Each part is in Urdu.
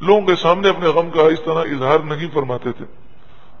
لوگوں کے سامنے اپنے غم کا اس طرح اظہار نہیں فرماتے تھے.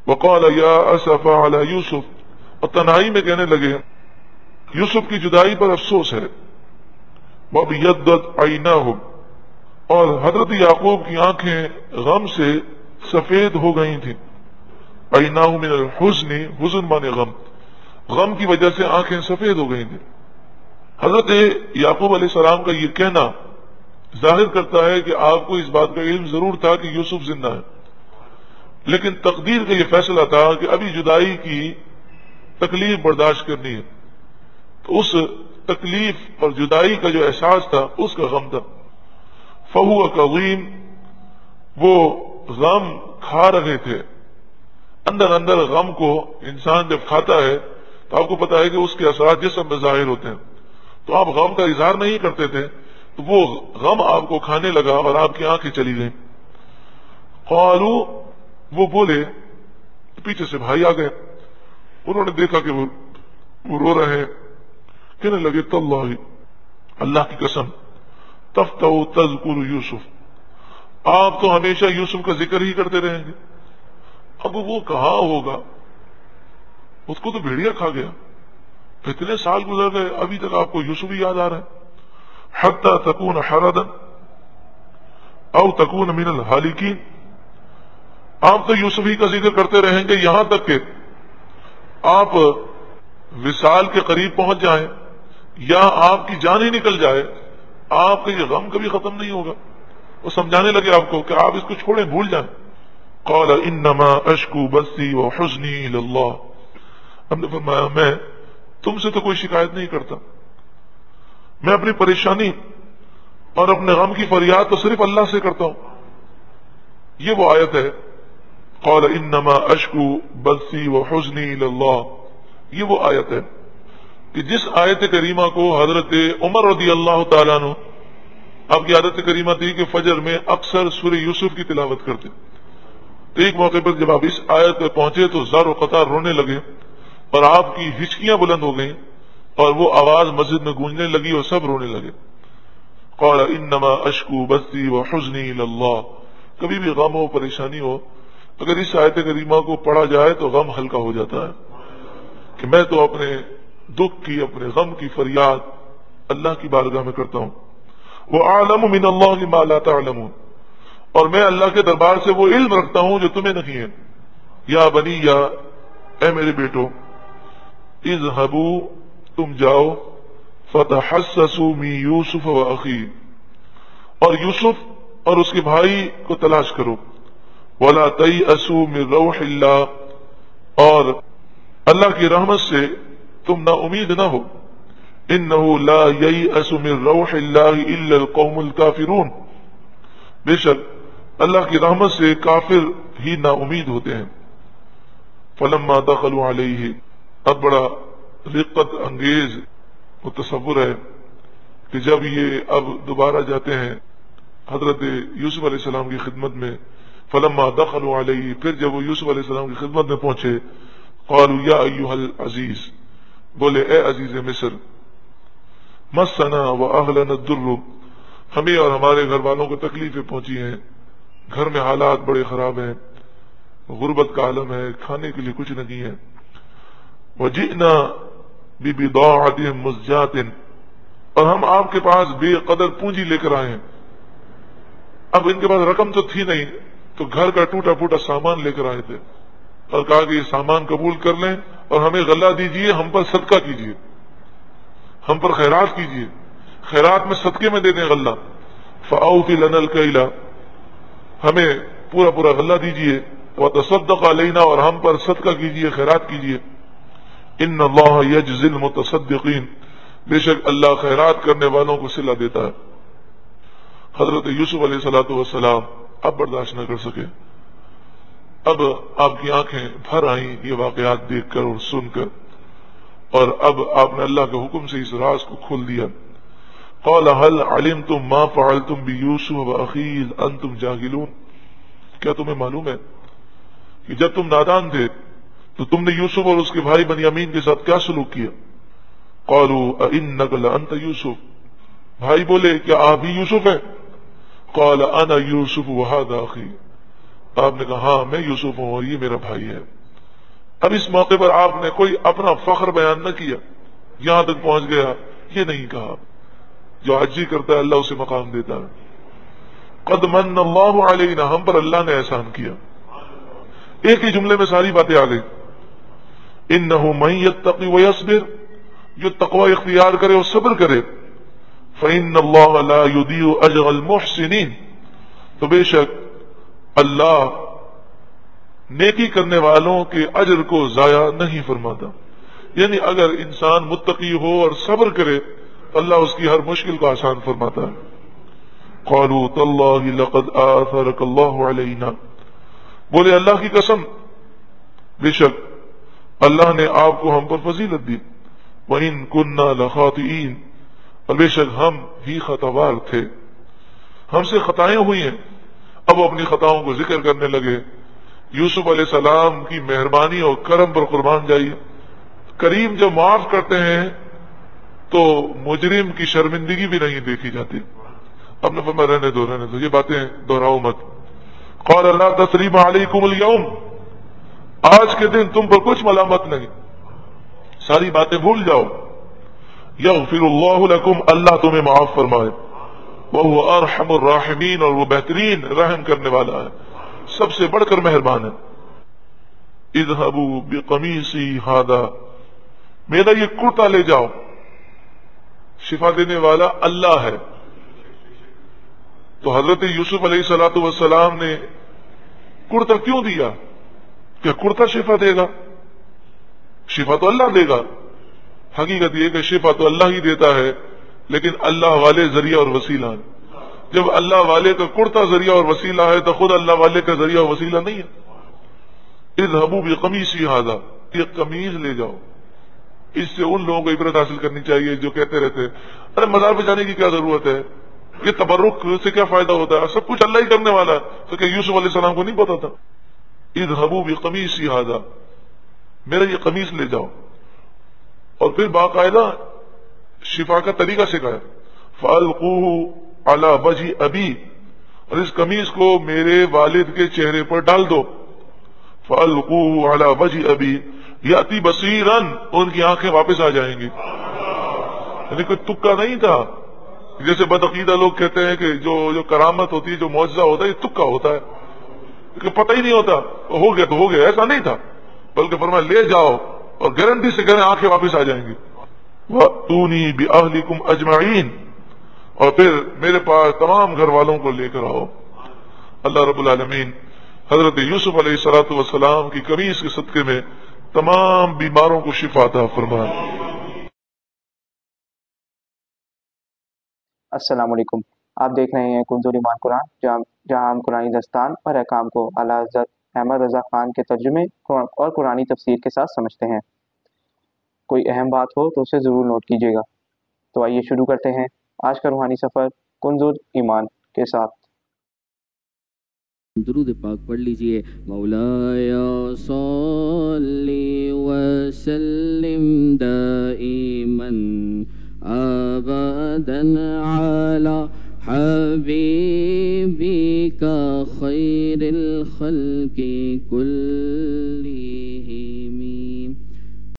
وقال یا اسف علی یوسف، اور تنہائی میں کہنے لگے یوسف کی جدائی پر افسوس ہے. وابیضت عیناہ، اور حضرت یعقوب کی آنکھیں غم سے سفید ہو گئی تھیں. عیناہ من الحزن، حزن مانے غم، غم کی وجہ سے آنکھیں سفید ہو گئی تھیں. حضرت یعقوب علیہ السلام کا یہ کہنا ظاہر کرتا ہے کہ آپ کو اس بات کا علم ضرور تھا کہ یوسف زندہ ہے، لیکن تقدیر کا یہ فیصلہ تھا کہ ابھی جدائی کی تکلیف برداشت کرنی ہے. تو اس تکلیف اور جدائی کا جو احساس تھا اس کا غم تھا. فہو کظیم، وہ غم کھا رہے تھے. اندر اندر غم کو انسان جب کھاتا ہے تو آپ کو پتا ہے کہ اس کے اثرات جسم میں ظاہر ہوتے ہیں. تو آپ غم کا اظہار نہیں کرتے تھے، تو وہ غم آپ کو کھانے لگا اور آپ کی آنکھیں چلی گئیں. قالوا، وہ بولے، پیچھے سے بھائی آ گئے. انہوں نے دیکھا کہ وہ رو رہے ہیں. کہنے لگے تاللہ، اللہ کی قسم، تفتح تذکر یوسف، آپ تو ہمیشہ یوسف کا ذکر ہی کرتے رہیں گے. اب وہ کہاں ہوگا، اس کو تو بھیڑیا کھا گیا. اتنے سال گزر گئے، ابھی تک آپ کو یوسف ہی یاد آ رہا ہے. حتی تکون حردا او تکون من الحالکین، آپ تو یوسف ہی کا ذکر کرتے رہیں گے یہاں تک کہ آپ وصال کے قریب پہنچ جائیں یا آپ کی جان ہی نکل جائے. آپ کا یہ غم کبھی ختم نہیں ہوگا. وہ سمجھانے لگے آپ کو کہ آپ اس کو چھوڑیں، بھول جائیں. قال انما اشکو بثی وحزنی الی اللہ، ہم نے فرمایا میں تم سے تو کوئی شکایت نہیں کرتا، میں اپنی پریشانی اور اپنے غم کی فریاد تو صرف اللہ سے کرتا ہوں. یہ وہ آیت ہے، قال انما اشکو بثی وحزنی الی اللہ. یہ وہ آیت ہے کہ جس آیت کریمہ کو حضرت عمر رضی اللہ تعالیٰ عنہ، آپ کی عادت کریمہ تھی کہ فجر میں اکثر سورہ یوسف کی تلاوت کرتے. تو ایک موقع پر جب آپ اس آیت پہ پہنچے تو زار و قطار رونے لگے اور آپ کی ہچکیاں بلند ہو گئیں اور وہ آواز مسجد میں گونجنے لگی اور سب رونے لگے. قال انما اشکو بثی وحزنی الی اللہ. کبھی بھی غم ہو، پریشانی ہو، اگر اس آیت کریمہ کو پڑھا جائے تو غم ہلکا ہو جاتا ہے کہ میں تو اپنے دکھ کی، اپنے غم کی فریاد اللہ کی بارگاہ میں کرتا ہوں. وَأَعْلَمُ مِنَ اللَّهِ مَا لَا تَعْلَمُونَ، اور میں اللہ کے دربار سے وہ علم رکھتا ہوں جو تمہیں نہیں ہے. یا بنی، یا اے میرے بیٹو، اذهبوا، تم جاؤ، فتحسسوا من یوسف واخیہ، اور یوسف اور اس کے بھائی کو تلاش کرو. ولا تیأسوا من روح اللہ، اور اللہ کی رحمت سے تم نا امید نہ ہو. انه لا ییأس من روح اللہ الا القوم الکافرون، بے شک اللہ کی رحمت سے کافر ہی نا امید ہوتے ہیں. فلما دخلوا علیہ، اب بڑا رقت انگیز وہ تصور ہے کہ جب یہ اب دوبارہ جاتے ہیں حضرت یوسف علیہ السلام کی خدمت میں. فلما دخلوا علیہ، پھر جب وہ یوسف علیہ السلام کی خدمت میں پہنچے، قالوا یا ایھا العزیز، بولے اے عزیز مصر، مسنا واہلنا الضر، ہمیں اور ہمارے گھر والوں کو تکلیفیں پہنچی ہیں، گھر میں حالات بڑے خراب ہیں، غربت کا عالم ہے، کھانے کے لیے کچھ نہیں ہے. وجئنا ببضاعۃ مزجاۃ، اور ہم آپ کے پاس بے قدر پونجی لے کر آئے ہیں. اب ان کے پاس رقم تو تھی نہیں، تو گھر کا ٹوٹا پھوٹا سامان لے کر آئے تھے اور کہا کہ یہ سامان قبول کر لیں اور ہمیں غلہ دیجئے، ہم پر صدقہ کیجئے، ہم پر خیرات کیجئے، خیرات میں صدقے میں دے دیں غلہ. فأوف لنا الکیل، ہمیں پورا پورا غلہ دیجئے. وتصدق علینا، اور ہم پر صدقہ کیجئے، خیرات کیجئے. ان اللہ یجزی المتصدقین، بے شک اللہ خیرات کرنے والوں کو صلہ دیتا ہے. حضرت یوسف علیہ الصلوۃ والسلام اب برداشت نہ کر سکے. اب آپ کی آنکھیں بھر آئیں یہ واقعات دیکھ کر اور سن کر، اور اب آپ نے اللہ کے حکم سے اس راز کو کھول دیا. قال هل علمتم ما فعلتم بيوسف واخيه اذ انتم جاهلون، کیا تمہیں معلوم ہے کہ جب تم نادان تھے تو تم نے یوسف اور اس کے بھائی بنیامین کے ساتھ کیا سلوک کیا؟ قالوا أئنك لأنت یوسف، بھائی بولے کیا آپ ہی یوسف ہے؟ قال انا یوسف وہذا اخی، آپ نے کہا ہاں میں یوسف ہوں اور یہ میرا بھائی ہے۔ اب اس موقع پر آپ نے کوئی اپنا فخر بیان نہ کیا، یہاں تک پہنچ گیا یہ نہیں کہا۔ جو عاجزی کرتا ہے اللہ اسے مقام دیتا ہے۔ قد من اللہ علینا، ہم پر اللہ نے احسان کیا۔ ایک ہی جملے میں ساری باتیں آ گئی۔ انہ من یتقی ویصبر، جو تقوی اختیار کرے اور صبر کرے، فإن اللہ لا یضیع اجر المحسنین، تو بے شک اللہ نیکی کرنے والوں کے اجر کو ضائع نہیں فرماتا۔ یعنی اگر انسان متقی ہو اور صبر کرے اللہ اس کی ہر مشکل کو آسان فرماتا ہے۔ قالوا تاللہ لقد آثرک اللہ علینا، بولے اللہ کی قسم بے شک اللہ نے آپ کو ہم پر فضیلت دی۔ وَإِن كُنَّا لَخَاطِئِينَ، اور بے شک ہم ہی خطاوار تھے، ہم سے خطائیں ہوئی ہیں۔ اب وہ اپنی خطاؤں کو ذکر کرنے لگے۔ یوسف علیہ السلام کی مہربانی اور کرم پر قربان جائیے۔ کریم جب معاف کرتے ہیں تو مجرم کی شرمندگی بھی نہیں دیکھی جاتی۔ اب نے فرمایا رہنے دو یہ باتیں دہراؤ مت۔ قال لا تثریب علیکم اليوم، آج کے دن تم پر کچھ ملامت نہیں، ساری باتیں بھول جاؤ۔ یغفر اللہ لکم، اللہ تمہیں معاف فرمائے۔ وہو ارحم الراحمین، اور وہ بہترین رحم کرنے والا ہے، سب سے بڑھ کر مہربان ہے۔ اذهبوا بقمیصی ھذا، میرا یہ کرتا لے جاؤ۔ شفا دینے والا اللہ ہے، تو حضرت یوسف علیہ الصلوۃ والسلام نے کرتا کیوں دیا؟ کہ کرتا شفا دے گا؟ شفا تو اللہ دے گا۔ حقیقت یہ کہ شفا تو اللہ ہی دیتا ہے، لیکن اللہ والے ذریعہ اور وسیلہ ہے۔ جب اللہ والے کا کرتا ذریعہ اور وسیلہ ہے تو خود اللہ والے کا ذریعہ اور وسیلہ نہیں ہے۔ اذهبوا بقمیصی ھذا، یہ قمیض لے جاؤ۔ اس سے ان لوگوں کو عبرت حاصل کرنی چاہیے جو کہتے رہتے ہیں ارے مزار پہ جانے کی کیا ضرورت ہے، یہ تبرک سے کیا فائدہ ہوتا ہے، سب کچھ اللہ ہی کرنے والا ہے۔ تو کہ یوسف علیہ السلام کو نہیں پتا تھا؟ اذهبوا بقمیصی ھذا، میرا یہ قمیص لے جاؤ۔ اور پھر باقاعدہ شفا کا طریقہ سکھایا۔ فَأَلْقُوهُ عَلَى وَجْهِ أَبِي، اور اس قمیص کو میرے والد کے چہرے پر ڈال دو۔ فَأَلْقُوهُ عَلَى وَجْهِ أَبِي یاتی بصیراً، ان کی آنکھیں واپس آ جائیں گی۔ یعنی کوئی تکا نہیں تھا، جیسے بدعقیدہ لوگ کہتے ہیں کہ جو کرامت ہوتی ہے، جو معجزہ ہوتا ہے، یہ تکا ہوتا ہے کہ پتہ ہی نہیں ہوتا، ہو گیا تو ہو گیا، ایسا نہیں تھا، بلکہ فرمایا لے جاؤ اور گارنٹی سے کہنے آنکھیں واپس آ جائیں گی۔ وَأْتُونِي بِأَهْلِكُمْ أَجْمَعِينَ، اور پھر میرے پاس تمام گھر والوں کو لے کر آؤ۔ اللہ رب العالمین حضرت یوسف علیہ الصلوۃ والسلام کی قمیص کے صدقے میں تمام بیماروں کو شفا عطا فرمائے۔ السلام علیکم، آپ دیکھ رہے ہیں کنز ایمان قرآن، جہاں ہم قرآنی دستان اور احکام کو اعلیٰ حضرت احمد رضا خان کے ترجمے اور قرآنی تفسیر کے ساتھ سمجھتے ہیں۔ کوئی اہم بات ہو تو اسے ضرور نوٹ کیجیے گا۔ تو آئیے شروع کرتے ہیں آج کا روحانی سفر کنز ایمان کے ساتھ۔ درود پاک پڑھ لیجئے۔ مولایا صلی وسلم دائماً